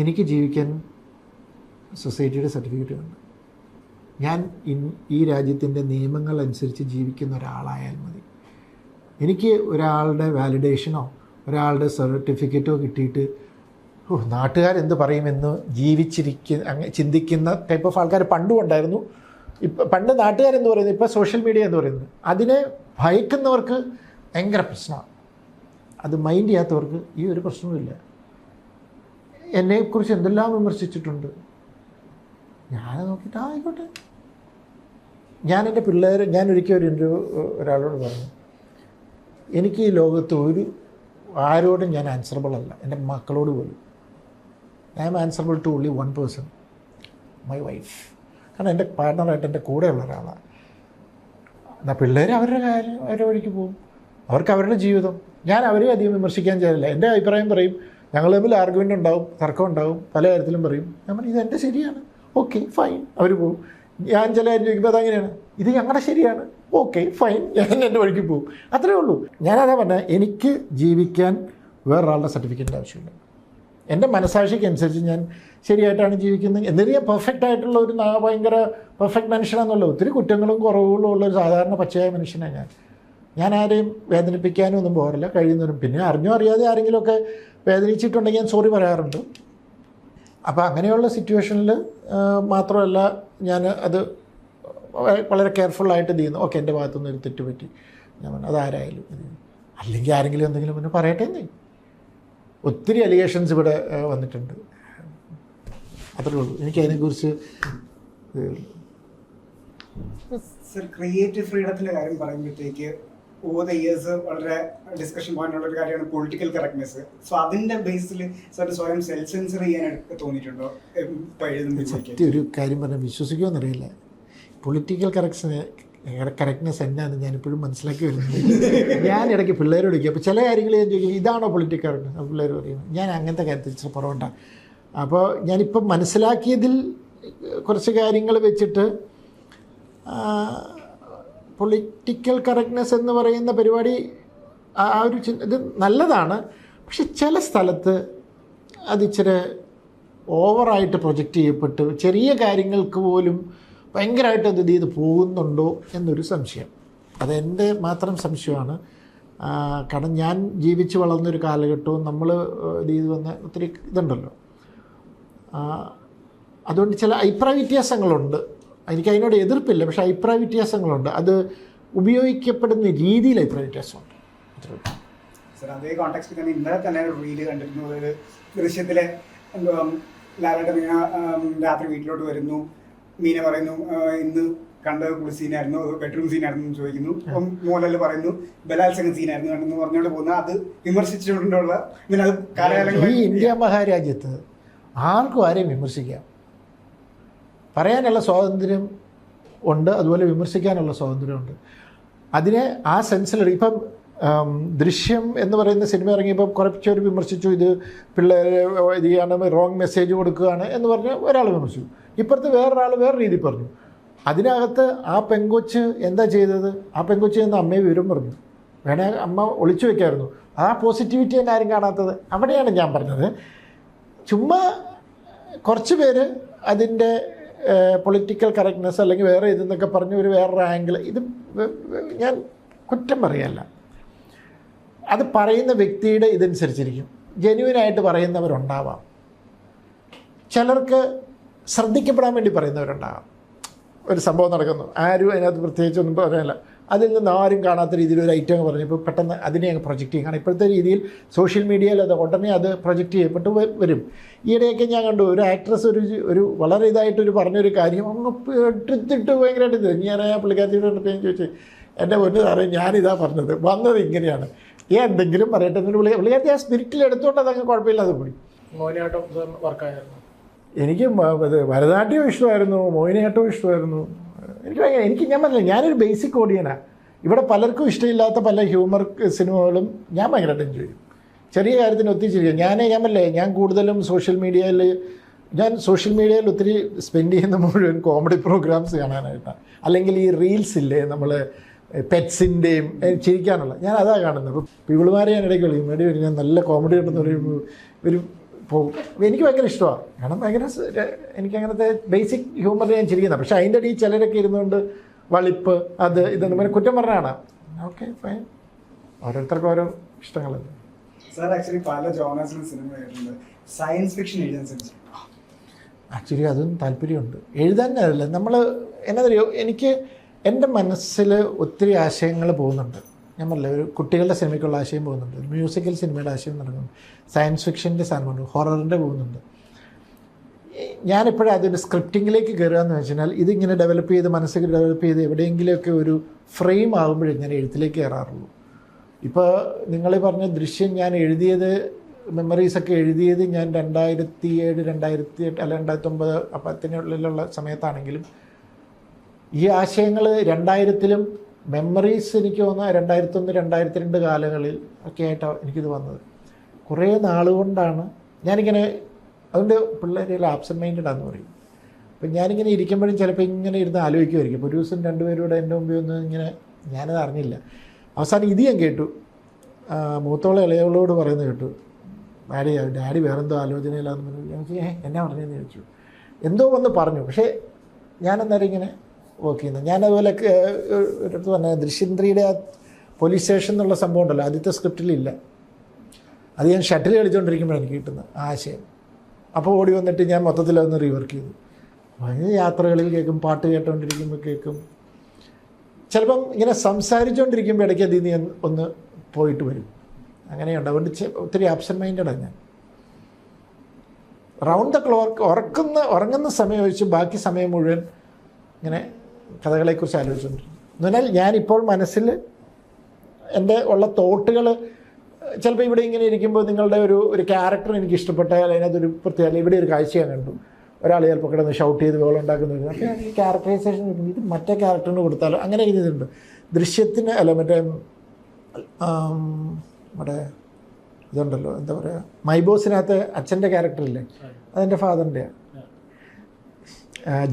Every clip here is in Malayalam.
എനിക്ക് ജീവിക്കാൻ സൊസൈറ്റിയുടെ സർട്ടിഫിക്കറ്റ് ഉണ്ട്. ഞാൻ ഈ രാജ്യത്തിൻ്റെ നിയമങ്ങൾ അനുസരിച്ച് ജീവിക്കുന്ന ഒരാളായാൽ മതി. എനിക്ക് ഒരാളുടെ വാലിഡേഷനോ ഒരാളുടെ സർട്ടിഫിക്കറ്റോ കിട്ടിയിട്ട് നാട്ടുകാരെന്ത് പറയുമെന്ന് ചിന്തിക്കുന്ന ടൈപ്പ് ഓഫ് ആൾക്കാർ പണ്ടും ഉണ്ടായിരുന്നു. പണ്ട് നാട്ടുകാരെന്ന് പറയുന്നത്, ഇപ്പോൾ സോഷ്യൽ മീഡിയ എന്ന് പറയുന്നത്, അതിനെ ഭയക്കുന്നവർക്ക് ഭയങ്കര പ്രശ്നമാണ്. അത് മൈൻഡ് ചെയ്യാത്തവർക്ക് ഈ ഒരു പ്രശ്നവുമില്ല. എന്നെക്കുറിച്ച് എന്തെല്ലാം വിമർശിച്ചിട്ടുണ്ട്, ഞാൻ നോക്കിയിട്ട് ആയിക്കോട്ടെ. ഞാൻ എൻ്റെ ഞാൻ ഒരിക്കൽ ഒരാളോട് പറഞ്ഞു, എനിക്ക് ഈ ലോകത്ത് ആരോടും ഞാൻ ആൻസറബിൾ അല്ല, എൻ്റെ മക്കളോട് പോലും. I am answerable to only one person, my wife. കാരണം എൻ്റെ പാർട്ട്ണറായിട്ട് എൻ്റെ കൂടെയുള്ള ഒരാളാണ്. എന്നാൽ പിള്ളേർ അവരുടെ കാര്യം അവരുടെ വഴിക്ക് പോകും, അവർക്ക് അവരുടെ ജീവിതം. ഞാൻ അവരെ അധികം വിമർശിക്കാൻ ചെയ്യാറില്ല. എൻ്റെ അഭിപ്രായം പറയും, ഞങ്ങൾ തമ്മിൽ ആർഗ്യുമെൻ്റ് ഉണ്ടാവും, തർക്കം ഉണ്ടാവും, പല കാര്യത്തിലും പറയും. ഞാൻ പറയും ഇതെൻ്റെ ശരിയാണ്, ഓക്കെ ഫൈൻ, അവർ പോകും. ഞാൻ ചില കാര്യം ചോദിക്കുമ്പോൾ അതങ്ങനെയാണ്, ഇത് ഞങ്ങളുടെ ശരിയാണ്, ഓക്കെ ഫൈൻ, ഞാൻ എൻ്റെ വഴിക്ക് പോകും. അത്രയേ ഉള്ളൂ. ഞാനതാ പറഞ്ഞാൽ, എനിക്ക് ജീവിക്കാൻ വേറൊരാളുടെ സർട്ടിഫിക്കറ്റിൻ്റെ ആവശ്യമില്ല. എൻ്റെ മനസാക്ഷിക്ക് അനുസരിച്ച് ഞാൻ ശരിയായിട്ടാണ് ജീവിക്കുന്നത്. എന്നിട്ട് ഞാൻ പെർഫെക്റ്റ് ആയിട്ടുള്ള ഒരു ഭയങ്കര പെർഫെക്റ്റ് മനുഷ്യനാണെന്നുള്ള ഒത്തിരി കുറ്റങ്ങളും കുറവുകളും ഉള്ള ഒരു സാധാരണ പച്ചയായ മനുഷ്യനാണ് ഞാൻ ആരെയും വേദനിപ്പിക്കാനും ഒന്നും പോകാറില്ല, കഴിയുന്നവരും. പിന്നെ അറിഞ്ഞോ അറിയാതെ ആരെങ്കിലുമൊക്കെ വേദനിച്ചിട്ടുണ്ടെങ്കിൽ ഞാൻ സോറി പറയാറുണ്ട്. അപ്പോൾ അങ്ങനെയുള്ള സിറ്റുവേഷനിൽ മാത്രമല്ല ഞാൻ അത് വളരെ കെയർഫുള്ളായിട്ട് ചെയ്യുന്നു. ഓക്കെ, എൻ്റെ ഭാഗത്തുനിന്ന് ഒരു തെറ്റ് പറ്റി, ഞാൻ പറഞ്ഞു അതാരായാലും, അല്ലെങ്കിൽ ആരെങ്കിലും എന്തെങ്കിലും പിന്നെ പറയട്ടെ എന്നേ. ഒത്തിരി അലിഗേഷൻസ് ഇവിടെ വന്നിട്ടുണ്ട്, അത്രേ ഉള്ളൂ. എനിക്കതിനെക്കുറിച്ച് സർ, ക്രിയേറ്റീവ് ഫ്രീഡത്തിൻ്റെ കാര്യം പറയുമ്പോഴത്തേക്ക് ഓവർ ദ ഇയേഴ്സ് വളരെ ഡിസ്കഷൻ പോയിന്റുള്ള ഒരു കാര്യമാണ് പൊളിറ്റിക്കൽ കറക്റ്റ്നെസ്. സോ അതിൻ്റെ ബേസിൽ സാർ സ്വയം സെൽഫ് സെൻസർ ചെയ്യാനായിട്ട് തോന്നിയിട്ടുണ്ടോ? സത്യം ഒരു കാര്യം പറഞ്ഞാൽ വിശ്വസിക്കുമെന്നറിയില്ല, പൊളിറ്റിക്കൽ കറക്റ്റ്നെസ് എന്നാന്ന് ഞാനിപ്പോഴും മനസ്സിലാക്കി വരുന്നത്. ഞാൻ ഇടയ്ക്ക് പിള്ളേരോട് ചോദിക്കും, അപ്പോൾ ചില കാര്യങ്ങൾ ഞാൻ ചോദിക്കും ഇതാണോ പൊളിറ്റിക്കൽ കറക്റ്റ്നെസ്, അപ്പോൾ പിള്ളേർ പറയും ഞാൻ അങ്ങനത്തെ കാര്യത്തിൽ ഇച്ചിരി പുറകോട്ടാണ്. അപ്പോൾ ഞാനിപ്പം മനസ്സിലാക്കിയതിൽ കുറച്ച് കാര്യങ്ങൾ വെച്ചിട്ട് പൊളിറ്റിക്കൽ കറക്റ്റ്നെസ് എന്ന് പറയുന്ന പരിപാടി ഒരു ഇത് നല്ലതാണ്. പക്ഷെ ചില സ്ഥലത്ത് അതിച്ചിരി ഓവറായിട്ട് പ്രൊജക്റ്റ് ചെയ്യപ്പെട്ട് ചെറിയ കാര്യങ്ങൾക്ക് പോലും ഭയങ്കരമായിട്ട് അത് ചെയ്ത് പോകുന്നുണ്ടോ എന്നൊരു സംശയം. അതെൻ്റെ മാത്രം സംശയമാണ്. കാരണം ഞാൻ ജീവിച്ച് വളർന്നൊരു കാലഘട്ടവും നമ്മൾ ഇത് ചെയ്ത് വന്ന ഒത്തിരി ഇതുണ്ടല്ലോ. അതുകൊണ്ട് ചില അഭിപ്രായ വ്യത്യാസങ്ങളുണ്ട്. എനിക്ക് അതിനോട് എതിർപ്പില്ല, പക്ഷേ അഭിപ്രായ വ്യത്യാസങ്ങളുണ്ട്. അത് ഉപയോഗിക്കപ്പെടുന്ന രീതിയിൽ അഭിപ്രായ വ്യത്യാസമുണ്ട്. സാർ, അതേ കോണ്ടെക്സ്റ്റിൽ തന്നെ ഇന്നലെ തന്നെ ഒരു റീല് കണ്ടിരുന്നു. ഒരു ദൃശ്യത്തിലെ ലാലേട്ടൻ മീന രാത്രി വീട്ടിലോട്ട് വരുന്നു. മീന പറയുന്നു ഇന്ന് കണ്ട കുളി സീനായിരുന്നു, ബെഡ്റൂം സീനായിരുന്നു എന്ന് ചോദിക്കുന്നു. അപ്പം മോഹൻലാൽ പറയുന്നു ബലാത്സംഗ സീനായിരുന്നു കണ്ടെന്ന് പറഞ്ഞുകൊണ്ട് പോകുന്ന അത് വിമർശിച്ചുകൊണ്ടുള്ള പിന്നെ അത് കാലകാലങ്ങളിൽ ഈ ഇന്ത്യ മഹാരാജ്യത്ത് ആർക്കും ആരെയും വിമർശിക്കാം, പറയാനുള്ള സ്വാതന്ത്ര്യം ഉണ്ട്, അതുപോലെ വിമർശിക്കാനുള്ള സ്വാതന്ത്ര്യമുണ്ട്. അതിനെ ആ സെൻസിലെടുക്കും. ഇപ്പം ദൃശ്യം എന്ന് പറയുന്ന സിനിമ ഇറങ്ങിയപ്പോൾ കുറച്ചൊരു വിമർശിച്ചു, ഇത് പിള്ളേരെ ഇത് ചെയ്യാണ്, റോങ് മെസ്സേജ് കൊടുക്കുകയാണ് എന്ന് പറഞ്ഞ് ഒരാൾ വിമർശിച്ചു. ഇപ്പുറത്ത് വേറൊരാൾ വേറെ രീതി പറഞ്ഞു. അതിനകത്ത് ആ പെങ്കൊച്ച് എന്താ ചെയ്തത്? ആ പെങ്കൊച്ച് എന്ന് അമ്മയെ വിവരം പറഞ്ഞു. വേണേ അമ്മ ഒളിച്ചു വയ്ക്കായിരുന്നു. ആ പോസിറ്റിവിറ്റി തന്നെ ആരും കാണാത്തത്. അവിടെയാണ് ഞാൻ പറഞ്ഞത്. ചുമ്മാ കുറച്ച് പേര് അതിൻ്റെ പൊളിറ്റിക്കൽ കറക്റ്റ്നെസ് അല്ലെങ്കിൽ വേറെ ഇതെന്നൊക്കെ പറഞ്ഞ് ഒരു വേറൊരു ആംഗിൾ, ഇത് ഞാൻ കുറ്റം പറയല്ല. അത് പറയുന്ന വ്യക്തിയുടെ ഇതനുസരിച്ചിരിക്കും. ജെന്യുവനായിട്ട് പറയുന്നവരുണ്ടാവാം, ചിലർക്ക് ശ്രദ്ധിക്കപ്പെടാൻ വേണ്ടി പറയുന്നവരുണ്ടാകാം. ഒരു സംഭവം നടക്കുന്നു, ആരും അതിനകത്ത് പ്രത്യേകിച്ചൊന്നും പറയാനില്ല, അതിൽ നിന്ന് ആരും കാണാത്ത രീതിയിൽ ഒരു ഐറ്റം പറഞ്ഞപ്പോൾ പെട്ടെന്ന് അതിനെ അങ്ങ് പ്രൊജക്റ്റ് ചെയ്യും. കാരണം ഇപ്പോഴത്തെ രീതിയിൽ സോഷ്യൽ മീഡിയയിൽ അത് ഉടനെ അത് പ്രൊജക്റ്റ് ചെയ്യപ്പെട്ട് വരും. ഈയിടെയൊക്കെ ഞാൻ കണ്ടു ഒരു ആക്ട്രസ് ഒരു വളരെ ഇതായിട്ടൊരു പറഞ്ഞൊരു കാര്യം അങ്ങ് എടുത്തിട്ട് ഭയങ്കരമായിട്ട് ഇത്. ഞാൻ ആ പുള്ളിക്കാരിയുടെ അടുത്ത് ചോദിച്ചു, എൻ്റെ പൊന്നു സാറേ ഞാനിതാ പറഞ്ഞത്, വന്നത് ഇങ്ങനെയാണ്, എന്തെങ്കിലും പറയട്ടെ എന്ന് പുള്ളിക്കാരി ആ സ്പിരിറ്റിൽ എടുത്തുകൊണ്ട് അതങ്ങ് കുഴപ്പമില്ലാതെ പോയി. മോഹിനിയാട്ടം വർക്കായിരുന്നു. എനിക്ക് ഭരതനാട്യവും ഇഷ്ടമായിരുന്നു, മോഹിനിയാട്ടവും ഇഷ്ടമായിരുന്നു. എനിക്ക് ഞാൻ പറഞ്ഞില്ല, ഞാനൊരു ബേസിക് ഓഡിയനാണ്. ഇവിടെ പലർക്കും ഇഷ്ടമില്ലാത്ത പല ഹ്യൂമർ സിനിമകളും ഞാൻ ഭയങ്കരമായിട്ട് എൻജോയ് ചെയ്യും. ചെറിയ കാര്യത്തിന് ഒത്തിരി ഞാൻ പറഞ്ഞില്ലേ, ഞാൻ കൂടുതലും സോഷ്യൽ മീഡിയയിൽ ഒത്തിരി സ്പെൻഡ് ചെയ്യുന്ന മുഴുവൻ കോമഡി പ്രോഗ്രാംസ് കാണാനായിട്ടാണ്. അല്ലെങ്കിൽ ഈ റീൽസ് ഇല്ലേ നമ്മൾ പെറ്റ്സിൻ്റെയും ചിരിക്കാനുള്ള, ഞാൻ അതാ കാണുന്നത്. അപ്പോൾ പിവിളുമാരെ ഞാൻ ഇടയ്ക്ക് വിളിക്കും, വേണ്ടി വരും ഞാൻ നല്ല കോമഡി ഉണ്ടെന്ന് പറയുമ്പോൾ ഒരു പോകും. അപ്പോൾ എനിക്ക് ഭയങ്കര ഇഷ്ടമാണ്, കാരണം ഭയങ്കര എനിക്ക് അങ്ങനത്തെ ബേസിക് ഹ്യൂമർ ഞാൻ ചിരിക്കുന്നത്. പക്ഷേ അതിൻ്റെ ഇടയിൽ ചിലരൊക്കെ ഇരുന്നുകൊണ്ട് വളിപ്പ് അത് ഇതൊന്നും പിന്നെ കുറ്റം പറഞ്ഞാണ്. ഓക്കെ ഫൈൻ, ഓരോരുത്തർക്കും ഓരോ ഇഷ്ടങ്ങളല്ലേ. സാർ ആക്ച്വലി പല ജോണേഴ്സിലും സിനിമ ആയിട്ടുണ്ട്. സയൻസ് ഫിക്ഷൻ എഴുതാൻ ശ്രമിച്ചു. ആക്ച്വലി അതും താല്പര്യമുണ്ട്. എഴുതാനല്ല, നമ്മൾ എന്നറിയോ, എനിക്ക് എൻ്റെ മനസ്സിൽ ഒത്തിരി ആശയങ്ങൾ പോകുന്നുണ്ട്. ഞാൻ പറഞ്ഞില്ല, ഒരു കുട്ടികളുടെ സിനിമയ്ക്കുള്ള ആശയം പോകുന്നുണ്ട്, മ്യൂസിക്കൽ സിനിമയുടെ ആശയം നടക്കുന്നുണ്ട്, സയൻസ് ഫിക്ഷൻ്റെ സാധനമുണ്ട്, ഹൊററിൻ്റെ പോകുന്നുണ്ട്. ഞാനിപ്പോഴും അതൊരു സ്ക്രിപ്റ്റിങ്ങിലേക്ക് കയറുക എന്ന് വെച്ചാൽ ഇതിങ്ങനെ ഡെവലപ്പ് ചെയ്ത് മനസ്സിൽ ഡെവലപ്പ് ചെയ്ത് എവിടെയെങ്കിലുമൊക്കെ ഒരു ഫ്രെയിം ആകുമ്പോഴേ ഞാൻ എഴുത്തിലേക്ക് കയറാറുള്ളൂ. ഇപ്പോൾ നിങ്ങൾ പറഞ്ഞ ദൃശ്യം ഞാൻ എഴുതിയത്, മെമ്മറീസൊക്കെ എഴുതിയത് ഞാൻ 2007, 2008 അല്ല 2009 അപ്പത്തിനുള്ളിലുള്ള സമയത്താണെങ്കിലും ഈ ആശയങ്ങൾ 2000-ലും മെമ്മറീസ് എനിക്ക് തോന്നുന്ന 2001, 2002 കാലങ്ങളിൽ ഒക്കെ ആയിട്ടാണ് എനിക്കിത് വന്നത്. കുറേ നാളുകൊണ്ടാണ് ഞാനിങ്ങനെ, അതുകൊണ്ട് പിള്ളേരെല്ലാം ആബ്സെൻറ്റ് മൈൻഡഡാന്ന് പറയും. അപ്പം ഞാനിങ്ങനെ ഇരിക്കുമ്പോഴും ചിലപ്പോൾ ഇങ്ങനെ ഇരുന്ന് ആലോചിക്കുമായിരിക്കും. ഇപ്പോൾ ഒരു ദിവസം 2 പേരൂടെ എൻ്റെ മുമ്പിൽ ഒന്ന് ഇങ്ങനെ, ഞാനത് അറിഞ്ഞില്ല. അവസാനം ഇത് ഞാൻ കേട്ടു, മൂത്തോളെ ഇളയവളോട് പറയുന്നത് കേട്ടു, ഡാഡി വേറെന്തോ ആലോചനയില്ലാന്ന് പറഞ്ഞു. എനിക്ക് എന്നാ പറഞ്ഞതെന്ന് ചോദിച്ചു, എന്തോ ഒന്ന് പറഞ്ഞു. പക്ഷേ ഞാനന്നേരം ഇങ്ങനെ വർക്ക് ചെയ്യുന്നത്. ഞാനതുപോലെ ഒരിടത്ത് പറഞ്ഞ ദൃശ്യം 3യുടെ ആ പോലീസ് സ്റ്റേഷൻ എന്നുള്ള സംഭവം ഉണ്ടല്ലോ, ആദ്യത്തെ സ്ക്രിപ്റ്റിലില്ല. അത് ഞാൻ ഷട്ടിൽ കളിച്ചുകൊണ്ടിരിക്കുമ്പോഴാണ് എനിക്ക് കിട്ടുന്നത് ആശയം. അപ്പോൾ ഓടി വന്നിട്ട് ഞാൻ മൊത്തത്തിൽ അതൊന്ന് റീവർക്ക് ചെയ്തു. ഭയങ്കര യാത്രകളിൽ കേൾക്കും, പാട്ട് കേട്ടുകൊണ്ടിരിക്കുമ്പോൾ കേൾക്കും, ചിലപ്പം ഇങ്ങനെ സംസാരിച്ചുകൊണ്ടിരിക്കുമ്പോൾ ഇടയ്ക്ക് അതിൽ നിന്ന് ഒന്ന് പോയിട്ട് വരും. അങ്ങനെയുണ്ട്. അതുകൊണ്ട് ഒത്തിരി ആബ്സെൻറ്റ് മൈൻഡാണ് ഞാൻ. റൗണ്ട് ദ ക്ലോക്ക് ഉറങ്ങുന്ന സമയം ഒഴിച്ച് ബാക്കി സമയം മുഴുവൻ ഇങ്ങനെ കഥകളെക്കുറിച്ച് ആലോചിച്ചുകൊണ്ടിരിക്കും. എന്ന് പറഞ്ഞാൽ ഞാനിപ്പോൾ മനസ്സിൽ എൻ്റെ ഉള്ള തോട്ടുകൾ ചിലപ്പോൾ ഇവിടെ ഇങ്ങനെ ഇരിക്കുമ്പോൾ നിങ്ങളുടെ ഒരു ക്യാരക്ടർ എനിക്ക് ഇഷ്ടപ്പെട്ടാൽ അതിനകത്തൊരു പ്രത്യേകത, ഇവിടെ ഒരു കാഴ്ച ഞാൻ കണ്ടു, ഒരാൾ ചിലപ്പോൾ കിടന്ന് ഷൗട്ട് ചെയ്ത് ഗോൾ ഉണ്ടാക്കുന്നത്. അപ്പോൾ ഞാൻ ഈ ക്യാരക്ടറൈസേഷൻ ഇത് മറ്റേ ക്യാരക്ടറിന് കൊടുത്താലോ, അങ്ങനെ ഇതുണ്ട്. ദൃശ്യത്തിന് അല്ല മറ്റേ നമ്മുടെ ഇതുണ്ടല്ലോ, എന്താ പറയുക, മൈ ബോസിനകത്ത് അച്ഛൻ്റെ ക്യാരക്ടറില്ലേ, അതെൻ്റെ ഫാദറിൻ്റെയാണ്.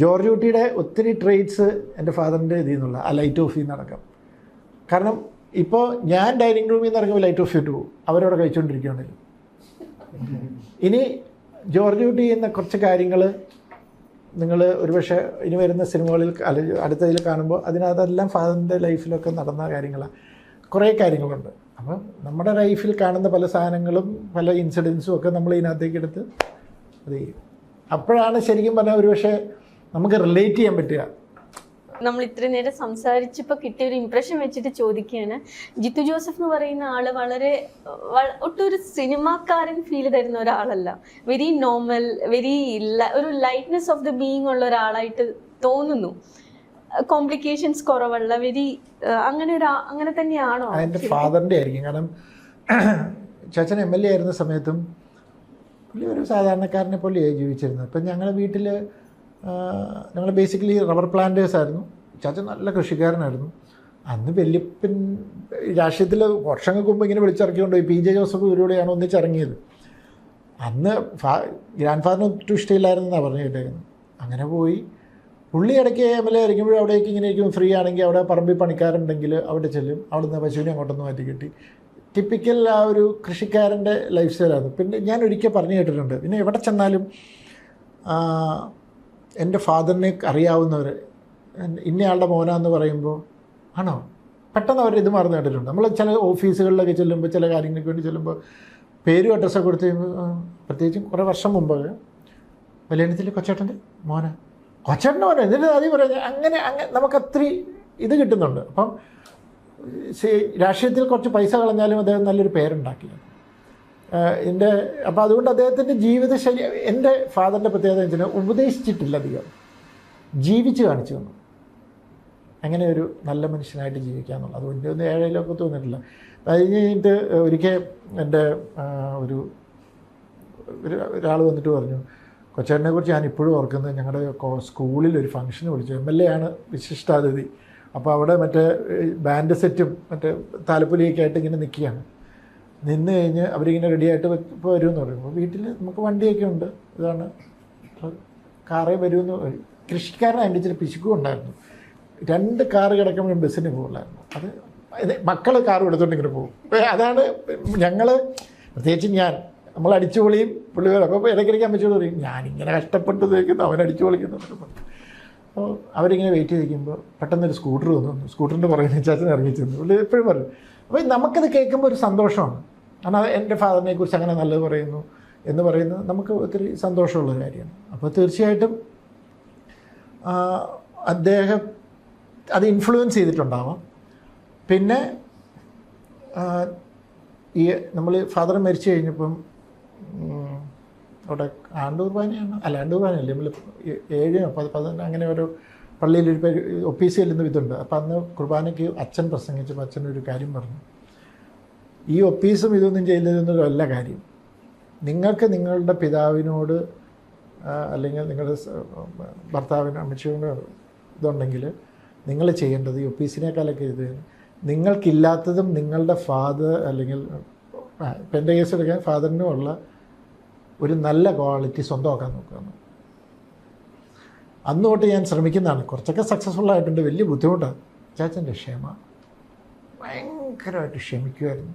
ജോർജ് കുട്ടിയുടെ ഒത്തിരി ട്രേറ്റ്സ് എൻ്റെ ഫാദറിൻ്റെ ഇതിൽ നിന്നുള്ള ആ ലൈറ്റ് ഓഫ് ചെയ്യുന്ന അടക്കം. കാരണം ഇപ്പോൾ ഞാൻ ഡൈനിങ് റൂമിൽ നിന്ന് ഇറങ്ങുമ്പോൾ ലൈറ്റ് ഓഫ് ചെയ്തിട്ട് പോകും, അവരവിടെ കഴിച്ചുകൊണ്ടിരിക്കുകയാണെങ്കിൽ. ഇനി ജോർജ് കുട്ടി ചെയ്യുന്ന കുറച്ച് കാര്യങ്ങൾ നിങ്ങൾ ഒരുപക്ഷെ ഇനി വരുന്ന സിനിമകളിൽ അടുത്തതിൽ കാണുമ്പോൾ അതിനകത്തെല്ലാം ഫാദറിൻ്റെ ലൈഫിലൊക്കെ നടന്ന കാര്യങ്ങളാണ്. കുറേ കാര്യങ്ങളുണ്ട്. അപ്പം നമ്മുടെ ലൈഫിൽ കാണുന്ന പല സാധനങ്ങളും പല ഇൻസിഡൻസും ഒക്കെ നമ്മൾ ഇതിനകത്തേക്ക് എടുത്ത് അത് ചെയ്യും. അപ്പോഴാണ് ശരിക്കും പറഞ്ഞാൽ ഒരുപക്ഷെ നമുക്ക് റിലേറ്റ് ചെയ്യാൻ പറ്റുക. നമ്മൾ ഇത്രയും നേരം സംസാരിച്ചപ്പോൾ കിട്ടിയ ഒരു ഇംപ്രഷൻ വെച്ചിട്ട് ചോദിക്കുകയാണ്, ജിത്തു ജോസഫ് എന്ന് പറയുന്ന ആള് വളരെ ഒട്ടും ഒരു സിനിമാക്കാരൻ ഫീൽ തരുന്ന ഒരാളല്ല. വെരി നോർമൽ, വെരി ഒരു ലൈറ്റ്നെസ് ഓഫ് ദ ബീയിങ് ഉള്ള ഒരാളായിട്ട് തോന്നുന്നു. കോംപ്ലിക്കേഷൻസ് കുറവുള്ള വെരി അങ്ങനെ തന്നെയാണോ? എൻ്റെ ഫാദറിൻ്റെ ആയിരിക്കും. കാരണം ചാച്ചൻ MLA ആയിരുന്ന സമയത്തും പുള്ളി ഒരു സാധാരണക്കാരനെ പോലെയാണ് ജീവിച്ചിരുന്നത്. ഇപ്പം ഞങ്ങളുടെ വീട്ടിൽ ഞങ്ങൾ ബേസിക്കലി റബ്ബർ പ്ലാന്റേഴ്സ് ആയിരുന്നു. ചാച്ചൻ നല്ല കൃഷിക്കാരനായിരുന്നു. അന്ന് വല്യപ്പൻ രാഷ്ട്രീയത്തിൽ വർഷങ്ങൾക്ക് മുമ്പ് ഇങ്ങനെ വിളിച്ചിറക്കിക്കൊണ്ട് പോയി. PJ ജോസഫ് ഇവരോടെയാണ് ഒന്നിച്ചിറങ്ങിയത്. അന്ന് ഗ്രാൻഡ് ഫാദറിന് ഒട്ടും ഇഷ്ടമില്ലായിരുന്നെന്നാണ് പറഞ്ഞു കേട്ടേക്കുന്നത്. അങ്ങനെ പോയി പുള്ളി ഇടയ്ക്ക് MLA ആയിരിക്കുമ്പോഴും അവിടേക്ക് ഇങ്ങനെ ഇരിക്കും, ഫ്രീ ആണെങ്കിൽ അവിടെ പറമ്പിൽ പണിക്കാരുണ്ടെങ്കിൽ അവിടെ ചെല്ലും, അവിടെ നിന്ന് പശുവിനെ അങ്ങോട്ടൊന്ന് മാറ്റി കിട്ടി. ടിപ്പിക്കൽ ആ ഒരു കൃഷിക്കാരൻ്റെ ലൈഫ് സ്റ്റൈലായിരുന്നു. പിന്നെ ഞാൻ ഒരിക്കൽ പറഞ്ഞു കേട്ടിട്ടുണ്ട്, പിന്നെ എവിടെ ചെന്നാലും എൻ്റെ ഫാദറിനെ അറിയാവുന്നവർ ഇന്നയാളുടെ മോനാന്ന് പറയുമ്പോൾ ആണോ പെട്ടെന്ന് അവർ ഇത് മറന്നു കേട്ടിട്ടുണ്ട്. നമ്മൾ ചില ഓഫീസുകളിലൊക്കെ ചെല്ലുമ്പോൾ ചില കാര്യങ്ങൾക്ക് വേണ്ടി ചെല്ലുമ്പോൾ പേരും അഡ്രസ്സൊക്കെ കൊടുത്ത് കഴിയുമ്പോൾ, പ്രത്യേകിച്ചും കുറേ വർഷം മുമ്പ് കല്യാണത്തിൽ കൊച്ചേട്ടൻ്റെ മോനെ, കൊച്ചേട്ടൻ്റെ മോനെ എന്നിട്ട് ആദ്യം പറയാം. അങ്ങനെ നമുക്ക് അത്രയും ഇത് കിട്ടുന്നുണ്ട്. അപ്പം രാഷ്ട്രീയത്തിൽ കുറച്ച് പൈസ കളഞ്ഞാലും അദ്ദേഹം നല്ലൊരു പേരുണ്ടാക്കി. അപ്പോൾ അതുകൊണ്ട് അദ്ദേഹത്തിൻ്റെ ജീവിതശൈലി, എൻ്റെ ഫാദറിൻ്റെ പ്രത്യേകത എന്ന് വെച്ചാൽ ഉപദേശിച്ചിട്ടില്ല, അധികം ജീവിച്ച് കാണിച്ചു തന്നു അങ്ങനെ ഒരു നല്ല മനുഷ്യനായിട്ട് ജീവിക്കുക എന്നുള്ളത്. അതുകൊണ്ട് ഒന്നും ഏഴയിലൊക്കെ തോന്നിയിട്ടില്ല. അത് കഴിഞ്ഞിട്ട് ഒരിക്കൽ എൻ്റെ ഒരാൾ വന്നിട്ട് പറഞ്ഞു, കൊച്ചേട്ടനെ കുറിച്ച് ഞാൻ ഇപ്പോഴും ഓർക്കുന്നത്, ഞങ്ങളുടെ സ്കൂളിൽ ഒരു ഫംഗ്ഷന് വിളിച്ചു, MLA ആണ് വിശിഷ്ടാതിഥി. അപ്പോൾ അവിടെ മറ്റേ ബാൻഡ് സെറ്റും മറ്റേ താലപ്പൊലിയൊക്കെ ആയിട്ട് ഇങ്ങനെ നിൽക്കുകയാണ്. നിന്ന് കഴിഞ്ഞ് അവരിങ്ങനെ റെഡിയായിട്ട് ഇപ്പോൾ വരുമെന്ന് പറയുമ്പോൾ വീട്ടിൽ നമുക്ക് വണ്ടിയൊക്കെ ഉണ്ട്, ഇതാണ് കാറേ വരുമെന്ന്. കൃഷിക്കാരനായിട്ട് ഇച്ചിരി പിശുക്കും ഉണ്ടായിരുന്നു. 2 കാറ് കിടക്കുമ്പോഴും ബസ്സിന് പോകില്ലായിരുന്നു. അത് മക്കൾ കാറും എടുത്തുകൊണ്ട് ഇങ്ങനെ പോകും. അതാണ് ഞങ്ങൾ, പ്രത്യേകിച്ച് ഞാൻ നമ്മൾ അടിച്ചുപൊളിയും പുള്ളി വരും. അപ്പോൾ ഇടയ്ക്കിടയ്ക്ക് അമ്മച്ചോട് പറയും ഞാനിങ്ങനെ കഷ്ടപ്പെട്ട് തേക്കുന്നു അവൻ അടിച്ചു പൊളിക്കുന്നതൊക്കെ പറഞ്ഞു. അപ്പോൾ അവരിങ്ങനെ വെയിറ്റ് ചെയ്തിരിക്കുമ്പോൾ പെട്ടെന്നൊരു സ്കൂട്ടർ വന്നു. സ്കൂട്ടറിൻ്റെ പുറകെ ചാച്ചൻ ഇറങ്ങി ചെന്നു. പുള്ളി എപ്പോഴും പറയും. അപ്പോൾ നമുക്കത് കേൾക്കുമ്പോൾ ഒരു സന്തോഷമാണ്. കാരണം എൻ്റെ ഫാദറിനെ കുറിച്ച് അങ്ങനെ നല്ലത് പറയുന്നു എന്ന് പറയുന്നത് നമുക്ക് ഒത്തിരി സന്തോഷമുള്ളൊരു കാര്യമാണ്. അപ്പോൾ തീർച്ചയായിട്ടും അദ്ദേഹം അത് ഇൻഫ്ലുവൻസ് ചെയ്തിട്ടുണ്ടാവാം. പിന്നെ ഈ നമ്മൾ ഫാദർ മരിച്ചു കഴിഞ്ഞപ്പം അവിടെ ആണ്ടൂർ കുർബാനയാണ്, അല്ല ആണ്ടൂർ കുർബാനയല്ലേ, നമ്മൾ 7-11 അങ്ങനെ ഒരു പള്ളിയിലൊരു ഒപ്പീസ് ചെല്ലുന്ന ഇതുണ്ട്. അപ്പം അന്ന് കുർബാനയ്ക്ക് അച്ഛൻ പ്രസംഗിച്ചപ്പോൾ അച്ഛനൊരു കാര്യം പറഞ്ഞു, ഈ ഒപ്പീസും ഇതൊന്നും ചെയ്യുന്നതൊന്നുമല്ല കാര്യം. നിങ്ങൾക്ക് നിങ്ങളുടെ പിതാവിനോട് അല്ലെങ്കിൽ നിങ്ങളുടെ ഭർത്താവിന് അമ്മച്ചിയോട് ഇതുണ്ടെങ്കിൽ നിങ്ങൾ ചെയ്യേണ്ടത് ഈ ഒപ്പീസിനേക്കാളൊക്കെ ഇത് നിങ്ങൾക്കില്ലാത്തതും നിങ്ങളുടെ ഫാദർ അല്ലെങ്കിൽ ഇപ്പം എൻ്റെ കേസ് എടുക്കാൻ ഫാദറിനുമുള്ള ഒരു നല്ല ക്വാളിറ്റി സ്വന്തമാക്കാൻ നോക്കുകയാണ്. അന്ന് തൊട്ട് ഞാൻ ശ്രമിക്കുന്നതാണ്. കുറച്ചൊക്കെ സക്സസ്ഫുൾ ആയിട്ടുണ്ട്. വലിയ ബുദ്ധിമുട്ടാണ്. ചാച്ചൻ്റെ ക്ഷമ ഭയങ്കരമായിട്ട് ക്ഷമിക്കുമായിരുന്നു.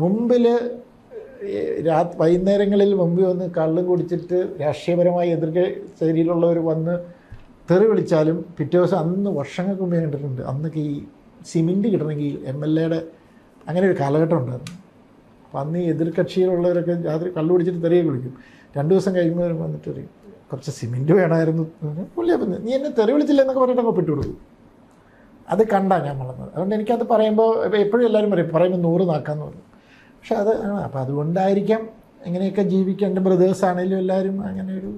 മുമ്പിൽ വൈകുന്നേരങ്ങളിൽ മുമ്പിൽ വന്ന് കള്ളും കുടിച്ചിട്ട് രാഷ്ട്രീയപരമായി എതിർക്ക ശൈലിയിലുള്ളവർ വന്ന് തെറി വിളിച്ചാലും പിറ്റേ ദിവസം അന്ന് വർഷങ്ങൾക്ക് മുമ്പേ കണ്ടിട്ടുണ്ട്. അന്നൊക്കെ ഈ സിമെൻറ്റ് കിട്ടണമെങ്കിൽ MLA അങ്ങനെ ഒരു കാലഘട്ടം ഉണ്ടായിരുന്നു. അപ്പോൾ അന്ന് ഈ എതിർകക്ഷിയിലുള്ളവരൊക്കെ രാത്രി കള്ളു കുടിച്ചിട്ട് തെറിയൊക്കെ വിളിക്കും. 2 ദിവസം കഴിയുമ്പോൾ വന്നിട്ട് പറയും കുറച്ച് സിമെൻറ്റ് വേണമായിരുന്നു. പുള്ളി അപ്പം നീ എന്നെ തെറി വിളിച്ചില്ല എന്നൊക്കെ പറഞ്ഞിട്ട് അങ്ങ് ഒപ്പിട്ട് കൊടുക്കും. അത് കണ്ടാണ് ഞാൻ വളർന്നത്. അതുകൊണ്ട് എനിക്കത് പറയുമ്പോൾ എപ്പോഴും എല്ലാവരും പറയുമ്പോൾ 100 നാക്കാന്ന് പറയും. പക്ഷെ അത് അപ്പോൾ അതുകൊണ്ടായിരിക്കാം ഇങ്ങനെയൊക്കെ ജീവിക്കാൻ. എൻ്റെ ബ്രദേഴ്സ് ആണെങ്കിലും എല്ലാവരും അങ്ങനെ ഒരു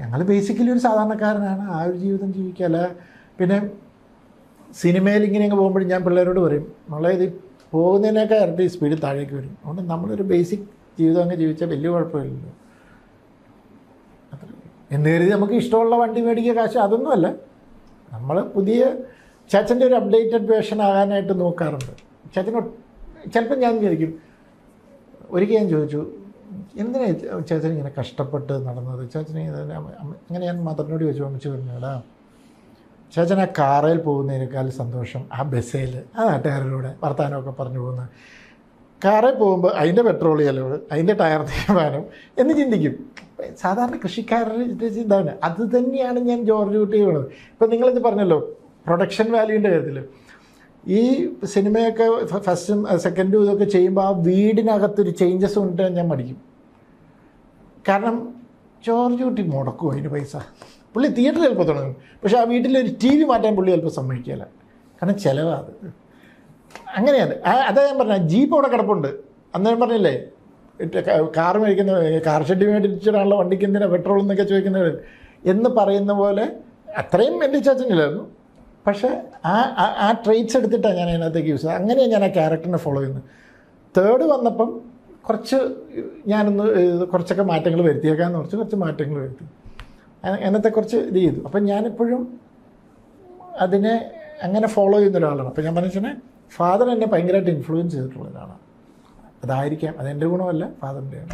ഞങ്ങൾ ബേസിക്കലി ഒരു സാധാരണക്കാരനാണ്. ആ ഒരു ജീവിതം ജീവിക്കല്ല. പിന്നെ സിനിമയിൽ ഇങ്ങനെ അങ്ങ് പോകുമ്പോഴും ഞാൻ പിള്ളേരോട് പറയും നമ്മളെ ഇത് പോകുന്നതിനേക്കാൾ ഇരട്ടി സ്പീഡിൽ താഴേക്ക് വരും. അതുകൊണ്ട് നമ്മളൊരു ബേസിക് ജീവിതം അങ്ങ് ജീവിച്ചാൽ വലിയ കുഴപ്പമില്ലല്ലോ. എന്ന് കരുതി നമുക്ക് ഇഷ്ടമുള്ള വണ്ടി മേടിക്കുക കാശ് അതൊന്നുമല്ല. നമ്മൾ പുതിയ ചാച്ചൻ്റെ ഒരു അപ്ഡേറ്റഡ് വേർഷൻ ആകാനായിട്ട് നോക്കാറുണ്ട്. ചാച്ചനോട് ചിലപ്പോൾ ഞാൻ വിചാരിക്കും, ഒരിക്കൽ ഞാൻ ചോദിച്ചു എന്തിനാണ് ചേച്ചൻ ഇങ്ങനെ കഷ്ടപ്പെട്ട് നടന്നത് ചേച്ചനെ. അങ്ങനെ ഞാൻ മദറിനോട് ചോദിച്ചു. അമ്മച്ചി പറഞ്ഞു എടാ ചേച്ചൻ ആ കാറിൽ പോകുന്നതിനേക്കാൾ സന്തോഷം ആ ബസ്സിൽ ആ നാട്ടുകാരുടെ വർത്താനമൊക്കെ പറഞ്ഞു പോകുന്ന കാറിൽ പോകുമ്പോൾ അതിൻ്റെ പെട്രോൾ ചെലവ് അതിൻ്റെ ടയർ തീരുമാനം എന്ന് ചിന്തിക്കും. സാധാരണ കൃഷിക്കാരുടെ ചിന്താണ്. അത് തന്നെയാണ് ഞാൻ ജോർജ് കുട്ടി ചെയ്യുന്നത്. ഇപ്പം നിങ്ങളിത് പറഞ്ഞല്ലോ പ്രൊഡക്ഷൻ വാല്യൂവിൻ്റെ കാര്യത്തിൽ ഈ സിനിമയൊക്കെ ഫസ്റ്റും സെക്കൻഡും ഇതൊക്കെ ചെയ്യുമ്പോൾ ആ വീടിനകത്തൊരു ചേഞ്ചസ് കൊണ്ട് ഞാൻ മടിക്കും. കാരണം ജോർജ് കുട്ടി മുടക്കും അതിന് പൈസ. പുള്ളി തിയേറ്ററിൽ ചിലപ്പോൾ തുടങ്ങും, പക്ഷേ ആ വീട്ടിലൊരു TV മാറ്റാൻ പുള്ളി ചിലപ്പോൾ സമ്മതിക്കില്ല. കാരണം ചിലവാണ് അത്. അങ്ങനെയാണ്. അതാ ഞാൻ പറഞ്ഞത് ജീപ്പ് അവിടെ കിടപ്പുണ്ട്. അന്ന് ഞാൻ പറഞ്ഞില്ലേ കാർ മേടിക്കുന്ന കാർ ഷെഡ് മേടിച്ചിട്ടാണല്ലോ വണ്ടിക്ക് എന്തിനാ പെട്രോൾ എന്നൊക്കെ ചോദിക്കുന്നത് എന്ന് പറയുന്ന പോലെ അത്രയും എൻ്റെ ചാച്ചനില്ലായിരുന്നു. പക്ഷേ ആ ട്രെയ്റ്റ്സ് എടുത്തിട്ടാണ് ഞാൻ അതിനകത്തേക്ക് യൂസ് ചെയ്തത്. അങ്ങനെയാണ് ഞാൻ ആ ക്യാരക്ടറിനെ ഫോളോ ചെയ്യുന്നത്. 3rd വന്നപ്പം കുറച്ചൊക്കെ മാറ്റങ്ങൾ വരുത്തിയേക്കാന്ന് കുറച്ച് മാറ്റങ്ങൾ വരുത്തി അങ്ങനത്തെ കുറച്ച് ഇത് ചെയ്തു. അപ്പം ഞാനെപ്പോഴും അതിനെ അങ്ങനെ ഫോളോ ചെയ്യുന്ന ഒരാളാണ്. അപ്പം ഞാൻ പറഞ്ഞാൽ ഫാദർ എന്നെ ഭയങ്കരമായിട്ട് ഇൻഫ്ലുവൻസ് ചെയ്തിട്ടുള്ള ഒരാളാണ്. അതായിരിക്കാം, അതെൻ്റെ ഗുണമല്ല ഫാദറിൻ്റെയാണ്.